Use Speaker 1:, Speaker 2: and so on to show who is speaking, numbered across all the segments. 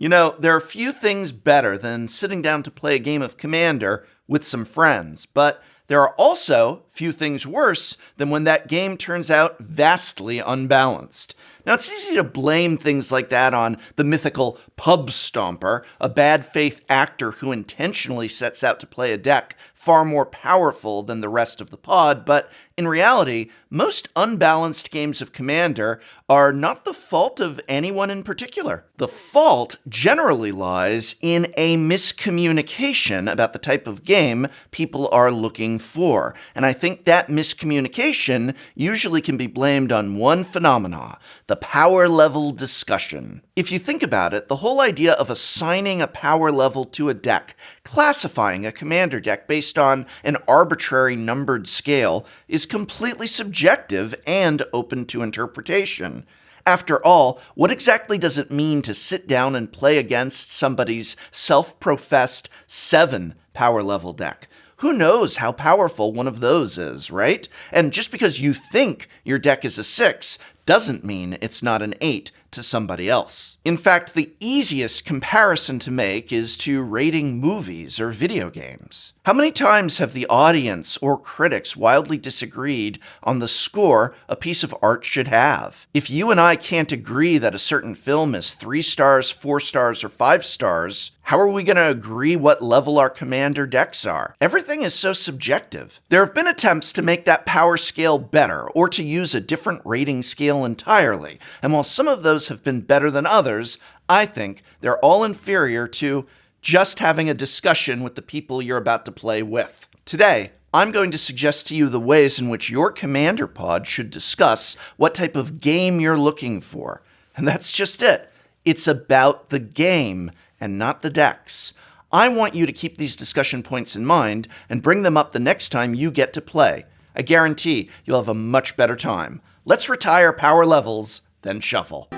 Speaker 1: You know, there are few things better than sitting down to play a game of Commander with some friends, but there are also few things worse than when that game turns out vastly unbalanced. Now, it's easy to blame things like that on the mythical pub stomper, a bad faith actor who intentionally sets out to play a deck far more powerful than the rest of the pod, but in reality, most unbalanced games of Commander are not the fault of anyone in particular. The fault generally lies in a miscommunication about the type of game people are looking for, and I think that miscommunication usually can be blamed on one phenomena: the power level discussion. If you think about it, the whole idea of assigning a power level to a deck, classifying a Commander deck based on an arbitrary numbered scale, is completely subjective and open to interpretation. After all, what exactly does it mean to sit down and play against somebody's self-professed 7 power level deck? Who knows how powerful one of those is, right? And just because you think your deck is a 6 doesn't mean it's not an 8 to somebody else. In fact, the easiest comparison to make is to rating movies or video games. How many times have the audience or critics wildly disagreed on the score a piece of art should have? If you and I can't agree that a certain film is 3 stars, 4 stars, or 5 stars, how are we going to agree what level our Commander decks are? Everything is so subjective. There have been attempts to make that power scale better, or to use a different rating scale entirely, and while some of those have been better than others, I think they're all inferior to just having a discussion with the people you're about to play with. Today, I'm going to suggest to you the ways in which your Commander pod should discuss what type of game you're looking for. And that's just it. It's about the game and not the decks. I want you to keep these discussion points in mind and bring them up the next time you get to play. I guarantee you'll have a much better time. Let's retire power levels, then shuffle.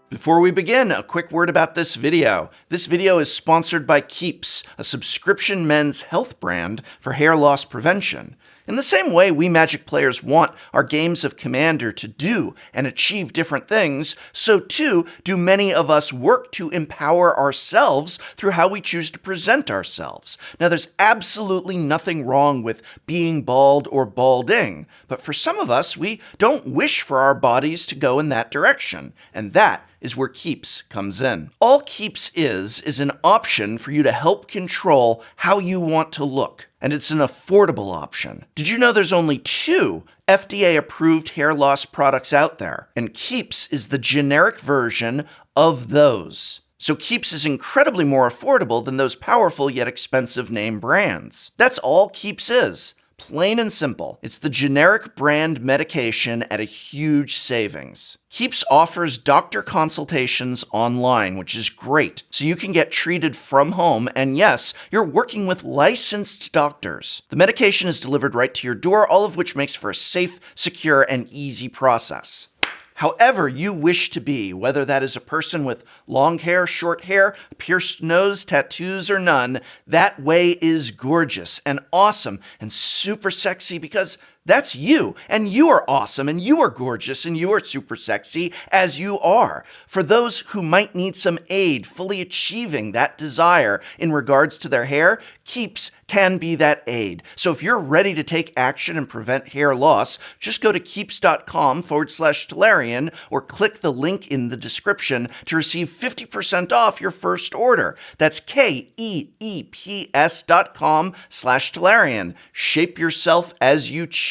Speaker 1: Before we begin, a quick word about this video. This video is sponsored by Keeps, a subscription men's health brand for hair loss prevention. In the same way we Magic players want our games of Commander to do and achieve different things, so too do many of us work to empower ourselves through how we choose to present ourselves. Now, there's absolutely nothing wrong with being bald or balding, but for some of us, we don't wish for our bodies to go in that direction, and that is where Keeps comes in. All Keeps is an option for you to help control how you want to look, and it's an affordable option. Did you know there's only 2 FDA-approved hair loss products out there, and Keeps is the generic version of those. So Keeps is incredibly more affordable than those powerful yet expensive name brands. That's all Keeps is. Plain and simple. It's the generic brand medication at a huge savings. Keeps offers doctor consultations online, which is great, so you can get treated from home, and yes, you're working with licensed doctors. The medication is delivered right to your door, all of which makes for a safe, secure, and easy process. However you wish to be, whether that is a person with long hair, short hair, pierced nose, tattoos, or none, that way is gorgeous and awesome and super sexy because that's you, and you are awesome, and you are gorgeous, and you are super sexy as you are. For those who might need some aid fully achieving that desire in regards to their hair, Keeps can be that aid. So if you're ready to take action and prevent hair loss, just go to keeps.com/Tolarian or click the link in the description to receive 50% off your first order. That's KEEPS.com/Tolarian. Shape yourself as you choose,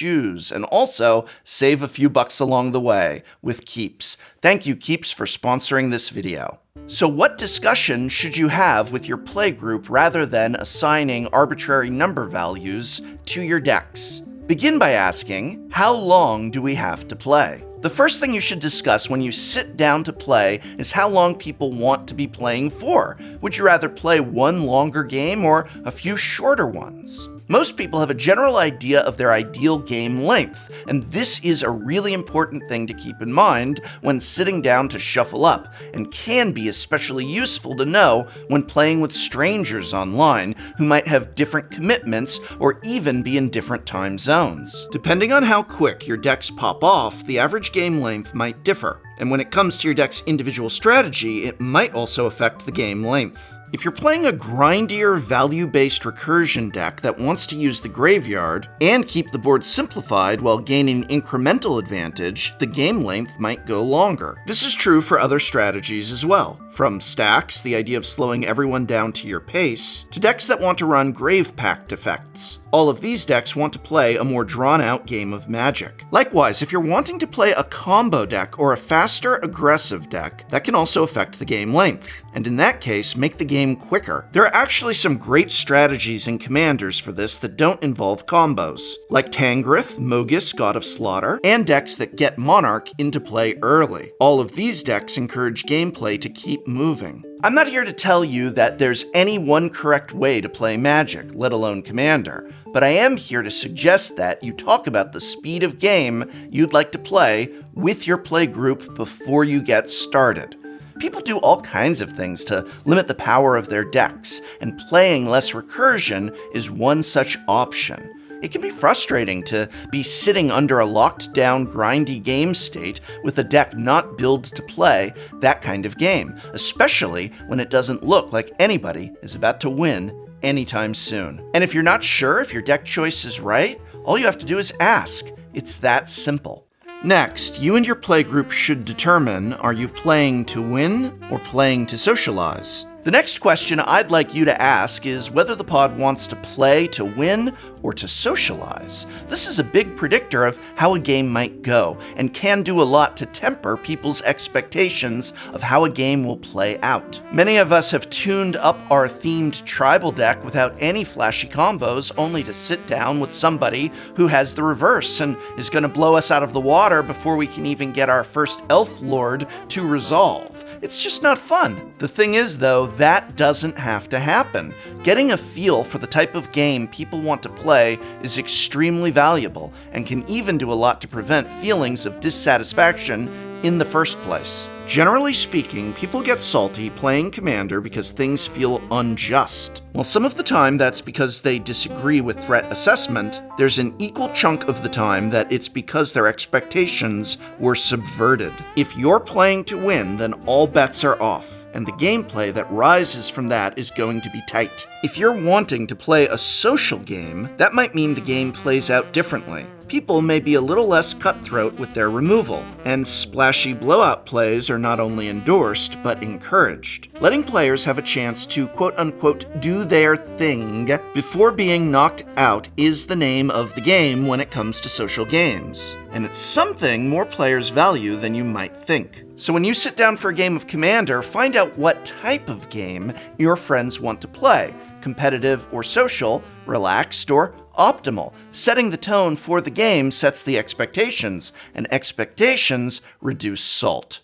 Speaker 1: and also save a few bucks along the way with Keeps. Thank you, Keeps, for sponsoring this video. So what discussion should you have with your playgroup rather than assigning arbitrary number values to your decks? Begin by asking, how long do we have to play? The first thing you should discuss when you sit down to play is how long people want to be playing for. Would you rather play one longer game or a few shorter ones? Most people have a general idea of their ideal game length, and this is a really important thing to keep in mind when sitting down to shuffle up, and can be especially useful to know when playing with strangers online who might have different commitments or even be in different time zones. Depending on how quick your decks pop off, the average game length might differ. And when it comes to your deck's individual strategy, it might also affect the game length. If you're playing a grindier, value-based recursion deck that wants to use the graveyard and keep the board simplified while gaining incremental advantage, the game length might go longer. This is true for other strategies as well. From stacks, the idea of slowing everyone down to your pace, to decks that want to run Grave Pact effects. All of these decks want to play a more drawn-out game of Magic. Likewise, if you're wanting to play a combo deck or a faster, aggressive deck, that can also affect the game length, and in that case, make the game quicker. There are actually some great strategies in Commanders for this that don't involve combos, like Tangrith, Mogis, God of Slaughter, and decks that get Monarch into play early. All of these decks encourage gameplay to keep moving. I'm not here to tell you that there's any one correct way to play Magic, let alone Commander, but I am here to suggest that you talk about the speed of game you'd like to play with your play group before you get started. People do all kinds of things to limit the power of their decks, and playing less recursion is one such option. It can be frustrating to be sitting under a locked-down, grindy game state with a deck not built to play that kind of game, especially when it doesn't look like anybody is about to win anytime soon. And if you're not sure if your deck choice is right, all you have to do is ask. It's that simple. Next, you and your playgroup should determine, are you playing to win or playing to socialize? The next question I'd like you to ask is whether the pod wants to play to win or to socialize. This is a big predictor of how a game might go, and can do a lot to temper people's expectations of how a game will play out. Many of us have tuned up our themed tribal deck without any flashy combos, only to sit down with somebody who has the reverse and is going to blow us out of the water before we can even get our first elf lord to resolve. It's just not fun. The thing is, though, that doesn't have to happen. Getting a feel for the type of game people want to play is extremely valuable, and can even do a lot to prevent feelings of dissatisfaction in the first place. Generally speaking, people get salty playing Commander because things feel unjust. While some of the time that's because they disagree with threat assessment, there's an equal chunk of the time that it's because their expectations were subverted. If you're playing to win, then all bets are off, and the gameplay that rises from that is going to be tight. If you're wanting to play a social game, that might mean the game plays out differently. People may be a little less cutthroat with their removal, and splashy blowout plays are not only endorsed, but encouraged. Letting players have a chance to quote-unquote do their thing before being knocked out is the name of the game when it comes to social games. And it's something more players value than you might think. So when you sit down for a game of Commander, find out what type of game your friends want to play. Competitive or social, relaxed or optimal. Setting the tone for the game sets the expectations, and expectations reduce salt.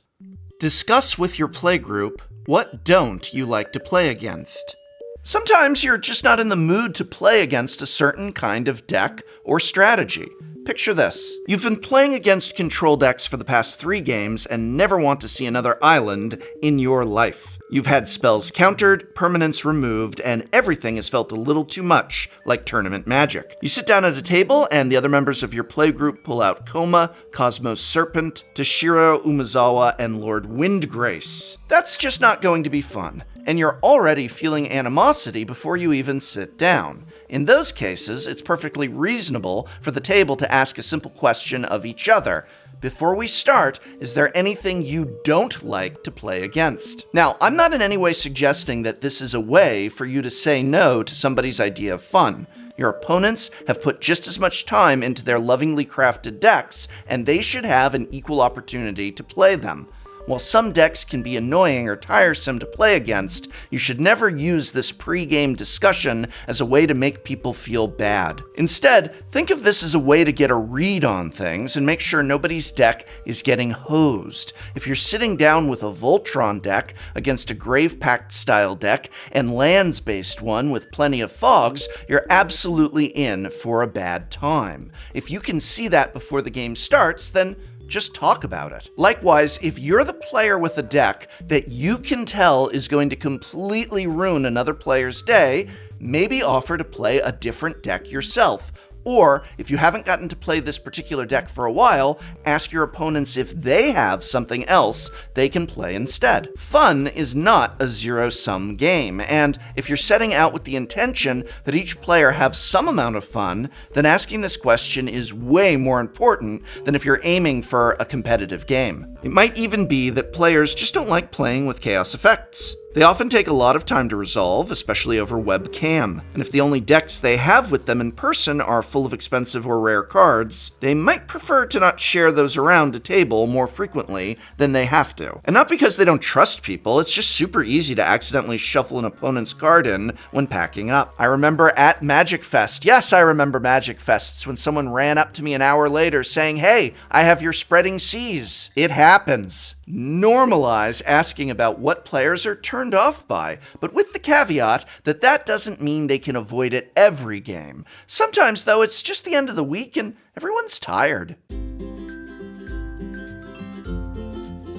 Speaker 1: Discuss with your playgroup, what don't you like to play against? Sometimes you're just not in the mood to play against a certain kind of deck or strategy. Picture this. You've been playing against control decks for the past 3 games and never want to see another island in your life. You've had spells countered, permanents removed, and everything has felt a little too much like tournament Magic. You sit down at a table and the other members of your playgroup pull out Koma, Cosmos Serpent, Toshiro Umezawa, and Lord Windgrace. That's just not going to be fun, and you're already feeling animosity before you even sit down. In those cases, it's perfectly reasonable for the table to ask a simple question of each other. Before we start, is there anything you don't like to play against? Now, I'm not in any way suggesting that this is a way for you to say no to somebody's idea of fun. Your opponents have put just as much time into their lovingly crafted decks, and they should have an equal opportunity to play them. While some decks can be annoying or tiresome to play against, you should never use this pre-game discussion as a way to make people feel bad. Instead, think of this as a way to get a read on things and make sure nobody's deck is getting hosed. If you're sitting down with a Voltron deck against a Grave Pact style deck and lands-based one with plenty of fogs, you're absolutely in for a bad time. If you can see that before the game starts, then just talk about it. Likewise, if you're the player with a deck that you can tell is going to completely ruin another player's day, maybe offer to play a different deck yourself. Or, if you haven't gotten to play this particular deck for a while, ask your opponents if they have something else they can play instead. Fun is not a zero-sum game, and if you're setting out with the intention that each player have some amount of fun, then asking this question is way more important than if you're aiming for a competitive game. It might even be that players just don't like playing with chaos effects. They often take a lot of time to resolve, especially over webcam, and if the only decks they have with them in person are full of expensive or rare cards, they might prefer to not share those around a table more frequently than they have to. And not because they don't trust people, it's just super easy to accidentally shuffle an opponent's card in when packing up. I remember at Magic Fest, yes, I remember Magic Fests, when someone ran up to me an hour later saying, "Hey, I have your Spreading Seas." It happens. Normalize asking about what players are turned off by, but with the caveat that that doesn't mean they can avoid it every game. Sometimes, though, it's just the end of the week and everyone's tired.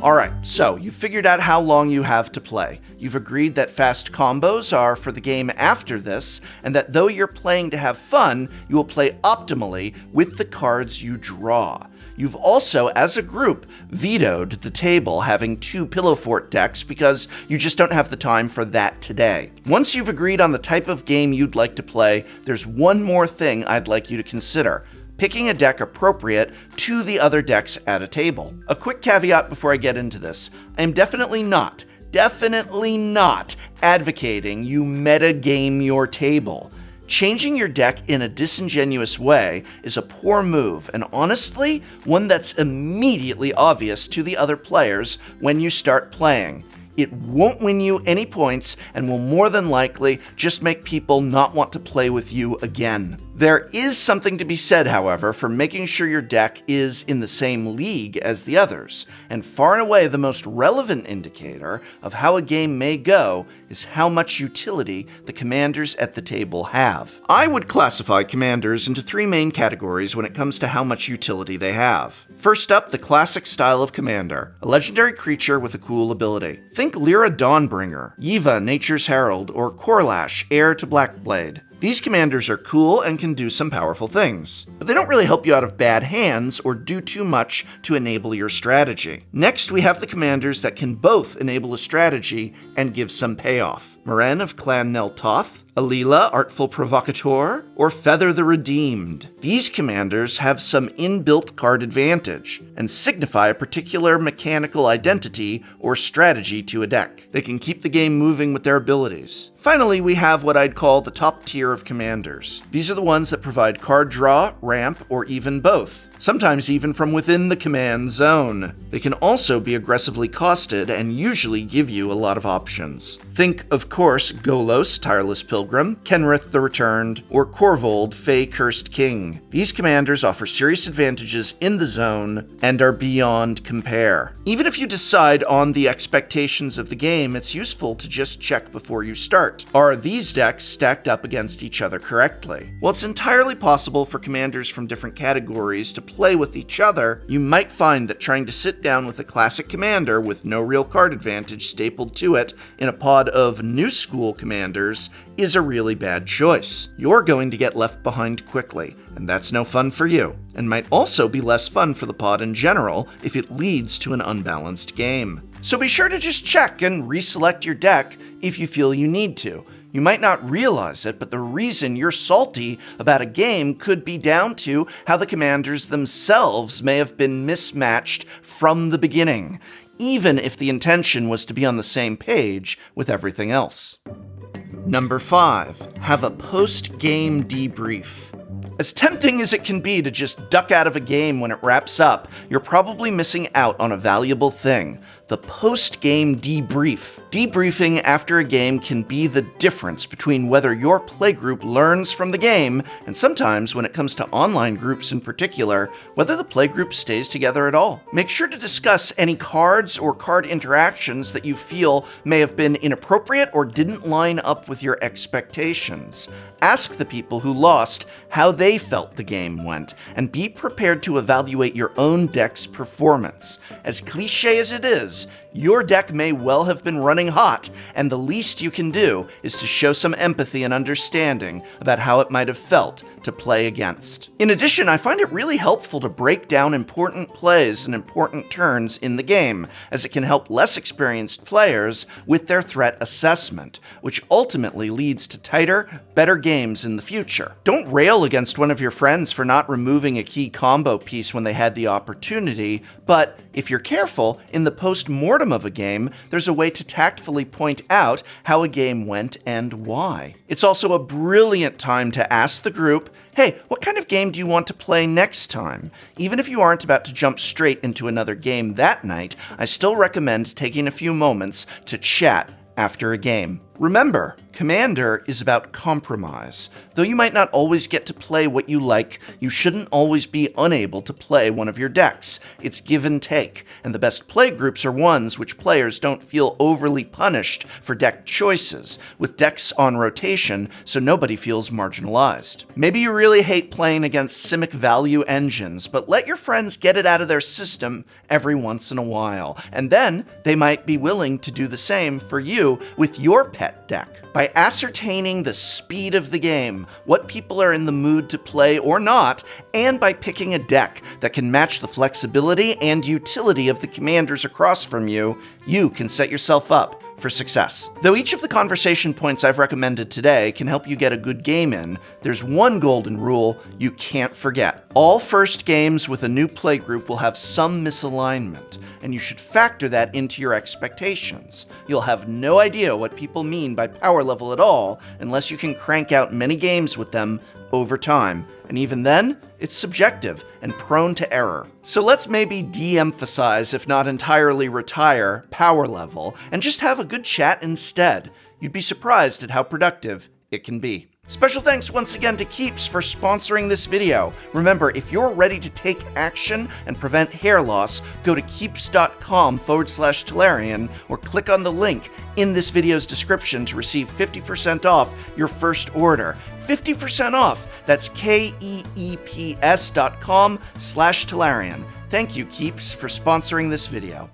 Speaker 1: Alright, so you've figured out how long you have to play. You've agreed that fast combos are for the game after this, and that though you're playing to have fun, you will play optimally with the cards you draw. You've also, as a group, vetoed the table having 2 Pillow Fort decks because you just don't have the time for that today. Once you've agreed on the type of game you'd like to play, there's one more thing I'd like you to consider: picking a deck appropriate to the other decks at a table. A quick caveat before I get into this: I am definitely not advocating you metagame your table. Changing your deck in a disingenuous way is a poor move, and honestly, one that's immediately obvious to the other players when you start playing. It won't win you any points and will more than likely just make people not want to play with you again. There is something to be said, however, for making sure your deck is in the same league as the others, and far and away the most relevant indicator of how a game may go is how much utility the commanders at the table have. I would classify commanders into 3 main categories when it comes to how much utility they have. First up, the classic style of commander, a legendary creature with a cool ability. Think Lyra Dawnbringer, Yiva, Nature's Herald, or Korlash, heir to Blackblade. These commanders are cool and can do some powerful things, but they don't really help you out of bad hands or do too much to enable your strategy. Next, we have the commanders that can both enable a strategy and give some payoff. Maren of Clan Nel Toth, Alila, Artful Provocateur, or Feather the Redeemed. These commanders have some inbuilt card advantage and signify a particular mechanical identity or strategy to a deck. They can keep the game moving with their abilities. Finally, we have what I'd call the top tier of commanders. These are the ones that provide card draw, ramp, or even both, sometimes even from within the command zone. They can also be aggressively costed and usually give you a lot of options. Think, of course, Golos, Tireless Pilgrim, Kenrith the Returned, or Korvold, Fey Cursed King. These commanders offer serious advantages in the zone and are beyond compare. Even if you decide on the expectations of the game, it's useful to just check before you start. Are these decks stacked up against each other correctly? While it's entirely possible for commanders from different categories to play with each other, you might find that trying to sit down with a classic commander with no real card advantage stapled to it in a pod of new school commanders is a really bad choice. You're going to get left behind quickly, and that's no fun for you, and might also be less fun for the pod in general if it leads to an unbalanced game. So be sure to just check and reselect your deck if you feel you need to. You might not realize it, but the reason you're salty about a game could be down to how the commanders themselves may have been mismatched from the beginning, even if the intention was to be on the same page with everything else. Number 5, have a post-game debrief. As tempting as it can be to just duck out of a game when it wraps up, you're probably missing out on a valuable thing: the post-game debrief. Debriefing after a game can be the difference between whether your playgroup learns from the game, and sometimes, when it comes to online groups in particular, whether the playgroup stays together at all. Make sure to discuss any cards or card interactions that you feel may have been inappropriate or didn't line up with your expectations. Ask the people who lost how they felt the game went, and be prepared to evaluate your own deck's performance. As cliche as it is, your deck may well have been running hot, and the least you can do is to show some empathy and understanding about how it might have felt to play against. In addition, I find it really helpful to break down important plays and important turns in the game, as it can help less experienced players with their threat assessment, which ultimately leads to tighter, better games in the future. Don't rail against one of your friends for not removing a key combo piece when they had the opportunity, but if you're careful, in the post-mortem of a game, there's a way to tactfully point out how a game went and why. It's also a brilliant time to ask the group, hey, what kind of game do you want to play next time? Even if you aren't about to jump straight into another game that night, I still recommend taking a few moments to chat after a game. Remember, Commander is about compromise. Though you might not always get to play what you like, you shouldn't always be unable to play one of your decks. It's give and take, and the best play groups are ones which players don't feel overly punished for deck choices, with decks on rotation so nobody feels marginalized. Maybe you really hate playing against Simic value engines, but let your friends get it out of their system every once in a while, and then they might be willing to do the same for you with your pet deck. By ascertaining the speed of the game, what people are in the mood to play or not, and by picking a deck that can match the flexibility and utility of the commanders across from you, you can set yourself up for success. Though each of the conversation points I've recommended today can help you get a good game in, there's one golden rule you can't forget. All first games with a new playgroup will have some misalignment, and you should factor that into your expectations. You'll have no idea what people mean by power level at all unless you can crank out many games with them over time. And even then, it's subjective and prone to error. So let's maybe de-emphasize, if not entirely retire, power level, and just have a good chat instead. You'd be surprised at how productive it can be. Special thanks once again to Keeps for sponsoring this video. Remember, if you're ready to take action and prevent hair loss, go to keeps.com/Tolarian or click on the link in this video's description to receive 50% off your first order. 50% off! That's keeps.com/Tolarian. Thank you, Keeps, for sponsoring this video.